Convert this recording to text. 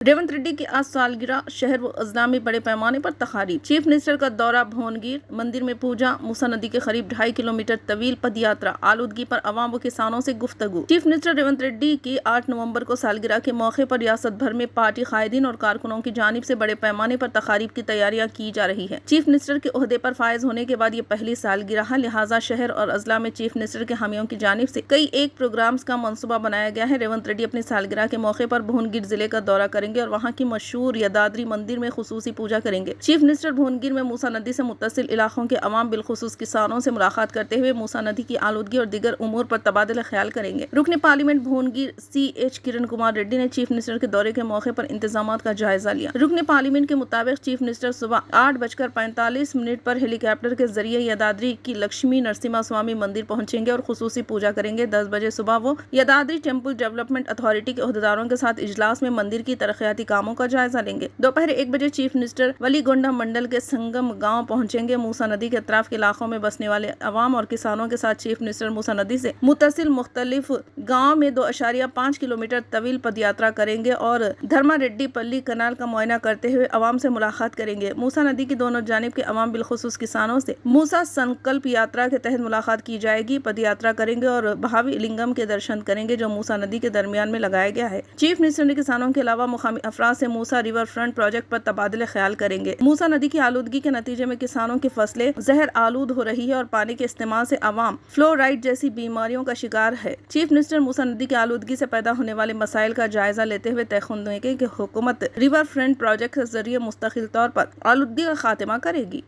रेवंत रेड्डी की आज सालगिरह, शहर व अजला में बड़े पैमाने पर तकारीब। चीफ मिनिस्टर का दौरा भुवनगिर, मंदिर में पूजा, मूसा नदी के करीब 2.5 किलोमीटर तवील पदयात्रा, आलूदगी पर अवाम व किसानों से गुफ्तगू। चीफ मिनिस्टर रेवंत रेड्डी की 8 नवंबर को सालगिरह के मौके पर रियासत भर में पार्टी कायदीन और कारकुनों की जानिब से बड़े पैमाने पर तकारीब की तैयारियां की जा रही है। चीफ मिनिस्टर के ओहदे पर फायज होने के बाद ये पहली सालगिरह, लिहाजा शहर और अजला में चीफ मिनिस्टर के हामियों की जानिब से कई एक प्रोग्राम्स का मंसूबा बनाया गया है। रेवंत रेड्डी अपनी सालगिरह के मौके पर भुवनगिर जिले का दौरा करेंगे और वहाँ की मशहूर यदाद्री मंदिर में खुसूसी पूजा करेंगे। चीफ मिनिस्टर भुवनगिर में मूसा नदी से मुत्तसिल इलाकों के अवाम बिलखुसूस किसानों से मुलाकात करते हुए मूसा नदी की आलूदगी और दीगर उमूर पर तबादला ख्याल करेंगे। रुकने पार्लियामेंट भुवनगिर CH किरण कुमार रेड्डी ने चीफ मिनिस्टर के दौरे के मौके पर इंतजामात का जायजा लिया। रुकने पार्लियामेंट के मुताबिक चीफ मिनिस्टर सुबह 8:45 पर हेलीकॉप्टर के जरिए यदाद्री की लक्ष्मी नरसिम्हा स्वामी मंदिर पहुंचेंगे और खुसूसी पूजा करेंगे। 10 बजे सुबह वो यदाद्री टेम्पल डेवलपमेंट अथॉरिटी के अहदेदारों के साथ इजलास में मंदिर की तरक्याती कामों का जायजा लेंगे। दोपहर 1 बजे चीफ मिनिस्टर वलीगोंडा मंडल के संगम गांव पहुंचेंगे। मूसा नदी के अतराफ के इलाकों में बसने वाले अवाम और किसानों के साथ चीफ मिनिस्टर मूसा नदी से मुत्तसिल मुख्तलिफ गाँव में 2.5 किलोमीटर तवील पदयात्रा करेंगे और धर्मा रेड्डी पल्ली कनाल का मुआयना करते हुए अवाम से मुलाकात करेंगे। मूसा नदी की दोनों जानिब के अवाम बिलखुसूस किसानों से मूसा संकल्प यात्रा के तहत मुलाकात की जाएगी। पदयात्रा करेंगे और भावी लिंगम के दर्शन करेंगे जो मूसा नदी के दरमियान में लगाया गया है। चीफ मिनिस्टर ने किसानों के अलावा मुकामी अफराद से मूसा रिवर फ्रंट प्रोजेक्ट पर तबादले ख्याल करेंगे। मूसा नदी की आलूदगी के नतीजे में किसानों की फसलें जहर आलूद हो रही है और पानी के इस्तेमाल से अवाम फ्लोराइड जैसी बीमारियों का शिकार है। चीफ मिनिस्टर मूसा नदी की आलूदगी से पैदा होने वाले मसाइल का जायजा लेते हुए तयखुन देंगे कि हुकूमत रिवर फ्रंट प्रोजेक्ट के जरिए मुस्तकिल तौर पर आलूदगी का खात्मा करेगी।